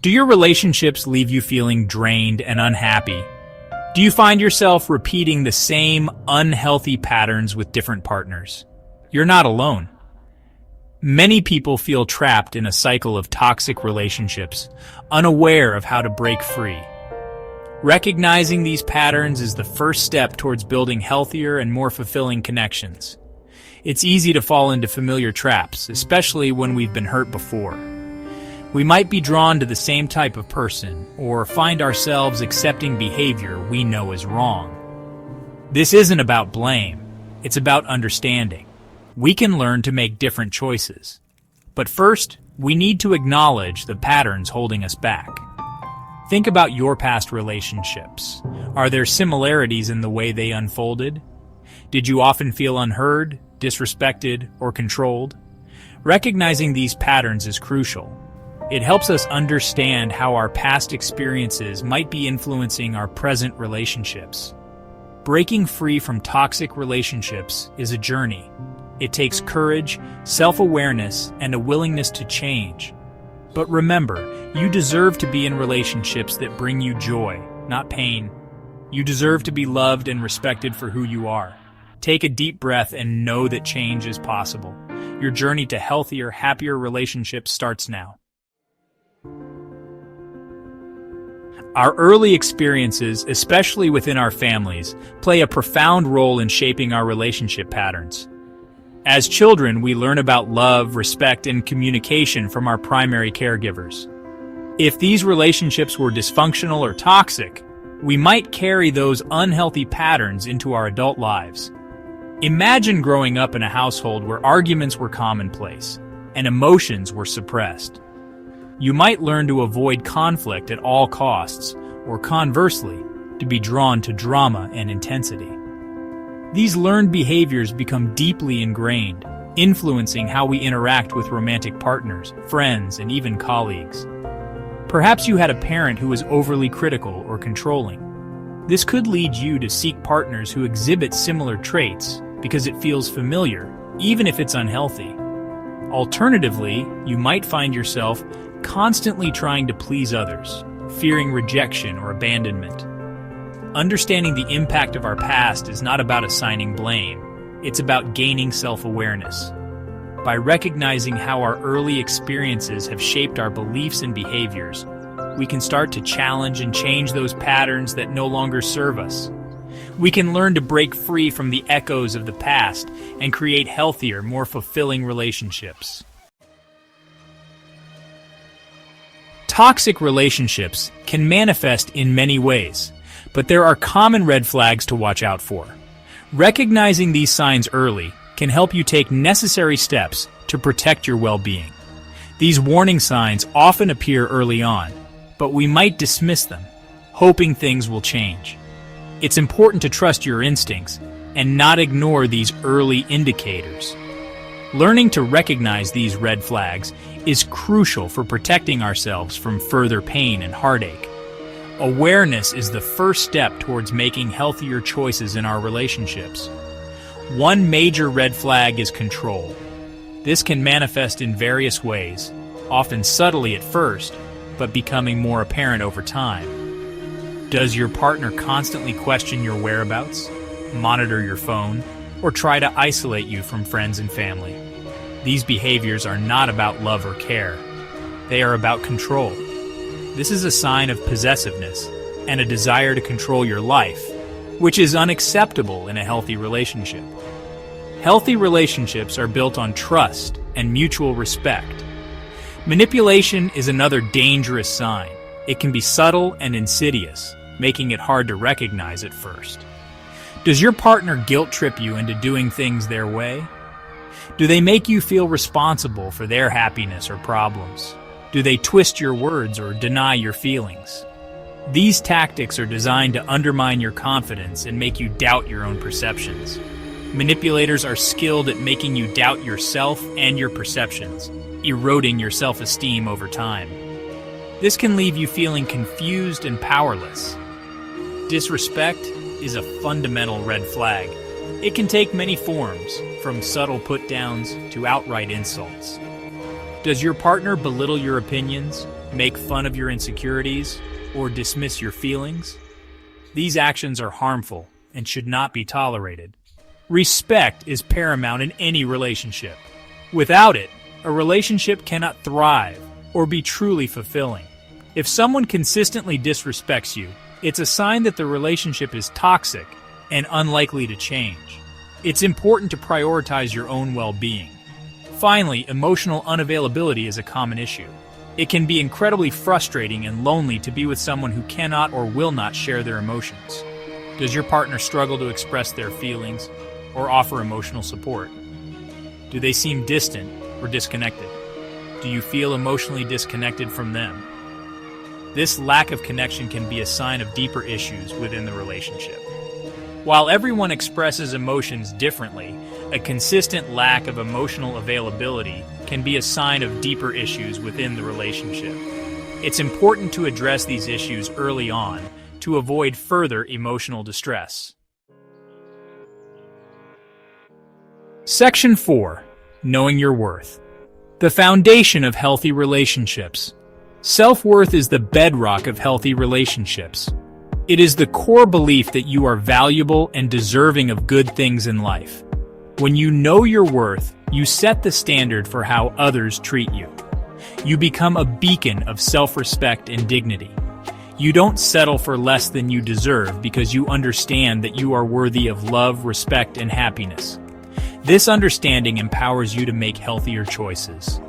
Do your relationships leave you feeling drained and unhappy? Do you find yourself repeating the same unhealthy patterns with different partners? You're not alone. Many people feel trapped in a cycle of toxic relationships, unaware of how to break free. Recognizing these patterns is the first step towards building healthier and more fulfilling connections. It's easy to fall into familiar traps, especially when we've been hurt before. We might be drawn to the same type of person, or find ourselves accepting behavior we know is wrong. This isn't about blame, it's about understanding. We can learn to make different choices. But first, we need to acknowledge the patterns holding us back. Think about your past relationships. Are there similarities in the way they unfolded? Did you often feel unheard, disrespected, or controlled? Recognizing these patterns is crucial. It helps us understand how our past experiences might be influencing our present relationships. Breaking free from toxic relationships is a journey. It takes courage, self-awareness, and a willingness to change. But remember, you deserve to be in relationships that bring you joy, not pain. You deserve to be loved and respected for who you are. Take a deep breath and know that change is possible. Your journey to healthier, happier relationships starts now. Our early experiences, especially within our families, play a profound role in shaping our relationship patterns. As children, we learn about love, respect, and communication from our primary caregivers. If these relationships were dysfunctional or toxic, we might carry those unhealthy patterns into our adult lives. Imagine growing up in a household where arguments were commonplace and emotions were suppressed. You might learn to avoid conflict at all costs, or conversely, to be drawn to drama and intensity. These learned behaviors become deeply ingrained, influencing how we interact with romantic partners, friends, and even colleagues. Perhaps you had a parent who was overly critical or controlling. This could lead you to seek partners who exhibit similar traits because it feels familiar, even if it's unhealthy. Alternatively, you might find yourself constantly trying to please others, fearing rejection or abandonment. Understanding the impact of our past is not about assigning blame, it's about gaining self-awareness. By recognizing how our early experiences have shaped our beliefs and behaviors, we can start to challenge and change those patterns that no longer serve us. We can learn to break free from the echoes of the past and create healthier, more fulfilling relationships. Toxic relationships can manifest in many ways, but there are common red flags to watch out for. Recognizing these signs early can help you take necessary steps to protect your well-being. These warning signs often appear early on, but we might dismiss them, hoping things will change. It's important to trust your instincts and not ignore these early indicators. Learning to recognize these red flags is crucial for protecting ourselves from further pain and heartache. Awareness is the first step towards making healthier choices in our relationships. One major red flag is control. This can manifest in various ways, often subtly at first, but becoming more apparent over time. Does your partner constantly question your whereabouts, monitor your phone, or try to isolate you from friends and family? These behaviors are not about love or care. They are about control. This is a sign of possessiveness and a desire to control your life, which is unacceptable in a healthy relationship. Healthy relationships are built on trust and mutual respect. Manipulation is another dangerous sign. It can be subtle and insidious, making it hard to recognize at first. Does your partner guilt-trip you into doing things their way? Do they make you feel responsible for their happiness or problems? Do they twist your words or deny your feelings? These tactics are designed to undermine your confidence and make you doubt your own perceptions. Manipulators are skilled at making you doubt yourself and your perceptions, eroding your self-esteem over time. This can leave you feeling confused and powerless. Disrespect is a fundamental red flag. It can take many forms, from subtle put-downs to outright insults. Does your partner belittle your opinions, make fun of your insecurities, or dismiss your feelings? These actions are harmful and should not be tolerated. Respect is paramount in any relationship. Without it, a relationship cannot thrive or be truly fulfilling. If someone consistently disrespects you, it's a sign that the relationship is toxic and unlikely to change. It's important to prioritize your own well-being. Finally, emotional unavailability is a common issue. It can be incredibly frustrating and lonely to be with someone who cannot or will not share their emotions. Does your partner struggle to express their feelings or offer emotional support? Do they seem distant or disconnected? Do you feel emotionally disconnected from them? This lack of connection can be a sign of deeper issues within the relationship. While everyone expresses emotions differently, a consistent lack of emotional availability can be a sign of deeper issues within the relationship. It's important to address these issues early on to avoid further emotional distress. Section 4. Knowing your worth. The foundation of healthy relationships. Self-worth is the bedrock of healthy relationships. It is the core belief that you are valuable and deserving of good things in life. When you know your worth, you set the standard for how others treat you. You become a beacon of self-respect and dignity. You don't settle for less than you deserve because you understand that you are worthy of love, respect, and happiness. This understanding empowers you to make healthier choices.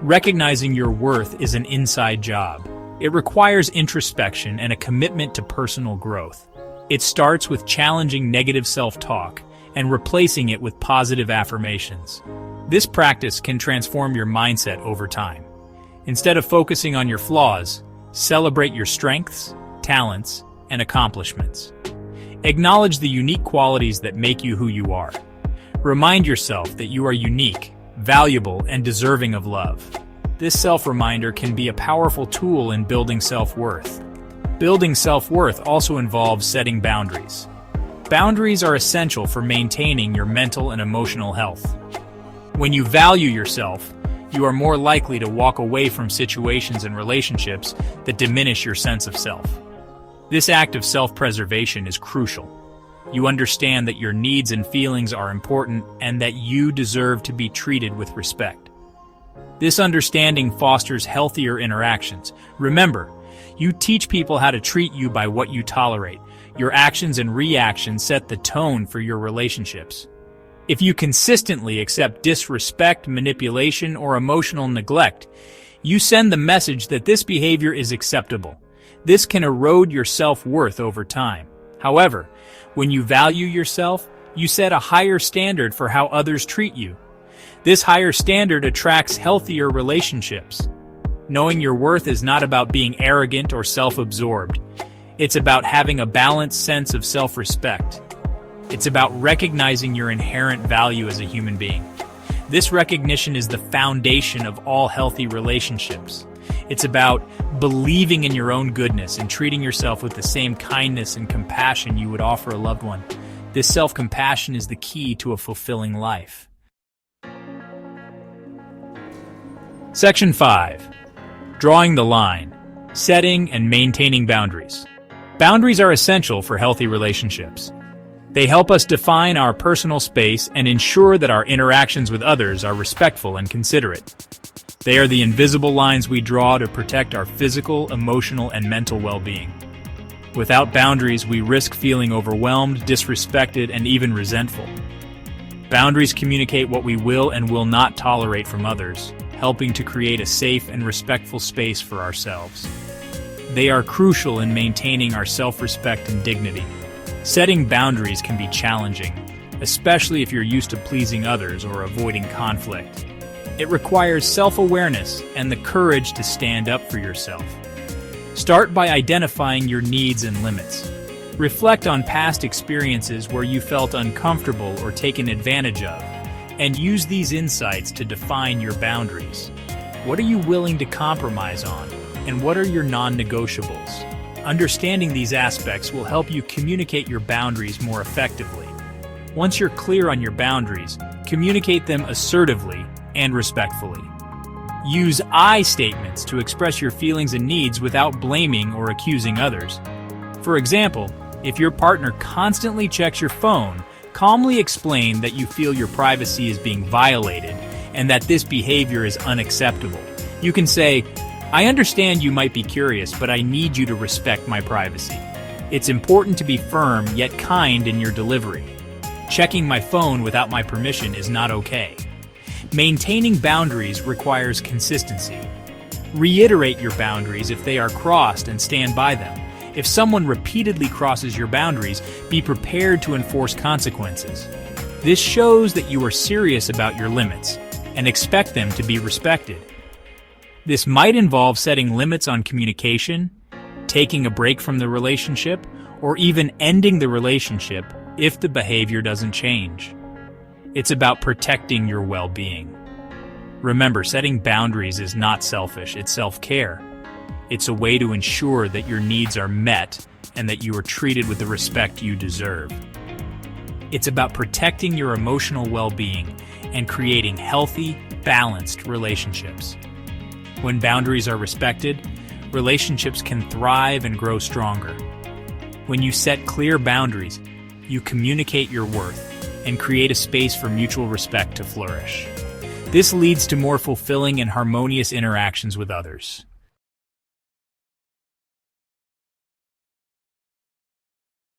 Recognizing your worth is an inside job. It requires introspection and a commitment to personal growth. It starts with challenging negative self-talk and replacing it with positive affirmations. This practice can transform your mindset over time. Instead of focusing on your flaws, celebrate your strengths, talents, and accomplishments. Acknowledge the unique qualities that make you who you are. Remind yourself that you are unique, valuable, and deserving of love. This self-reminder can be a powerful tool in building self-worth. Building self-worth also involves setting boundaries. Boundaries are essential for maintaining your mental and emotional health. When you value yourself, you are more likely to walk away from situations and relationships that diminish your sense of self. This act of self-preservation is crucial. You understand that your needs and feelings are important and that you deserve to be treated with respect. This understanding fosters healthier interactions. Remember, you teach people how to treat you by what you tolerate. Your actions and reactions set the tone for your relationships. If you consistently accept disrespect, manipulation, or emotional neglect, you send the message that this behavior is acceptable. This can erode your self-worth over time. However, when you value yourself, you set a higher standard for how others treat you. This higher standard attracts healthier relationships. Knowing your worth is not about being arrogant or self-absorbed. It's about having a balanced sense of self-respect. It's about recognizing your inherent value as a human being. This recognition is the foundation of all healthy relationships. It's about believing in your own goodness and treating yourself with the same kindness and compassion you would offer a loved one. This self-compassion is the key to a fulfilling life. Section 5. Drawing the line. Setting and maintaining boundaries. Boundaries are essential for healthy relationships. They help us define our personal space and ensure that our interactions with others are respectful and considerate. They are the invisible lines we draw to protect our physical, emotional, and mental well-being. Without boundaries, we risk feeling overwhelmed, disrespected, and even resentful. Boundaries communicate what we will and will not tolerate from others, helping to create a safe and respectful space for ourselves. They are crucial in maintaining our self-respect and dignity. Setting boundaries can be challenging, especially if you're used to pleasing others or avoiding conflict. It requires self-awareness and the courage to stand up for yourself. Start by identifying your needs and limits. Reflect on past experiences where you felt uncomfortable or taken advantage of, and use these insights to define your boundaries. What are you willing to compromise on, and what are your non-negotiables? Understanding these aspects will help you communicate your boundaries more effectively. Once you're clear on your boundaries, communicate them assertively and respectfully. Use I statements to express your feelings and needs without blaming or accusing others. For example, if your partner constantly checks your phone, calmly explain that you feel your privacy is being violated and that this behavior is unacceptable. You can say, "I understand you might be curious, but I need you to respect my privacy. It's important to be firm yet kind in your delivery. Checking my phone without my permission is not okay." Maintaining boundaries requires consistency. Reiterate your boundaries if they are crossed and stand by them. If someone repeatedly crosses your boundaries, be prepared to enforce consequences. This shows that you are serious about your limits and expect them to be respected. This might involve setting limits on communication, taking a break from the relationship, or even ending the relationship if the behavior doesn't change. It's about protecting your well-being. Remember, setting boundaries is not selfish, it's self-care. It's a way to ensure that your needs are met and that you are treated with the respect you deserve. It's about protecting your emotional well-being and creating healthy, balanced relationships. When boundaries are respected, relationships can thrive and grow stronger. When you set clear boundaries, you communicate your worth and create a space for mutual respect to flourish. This leads to more fulfilling and harmonious interactions with others.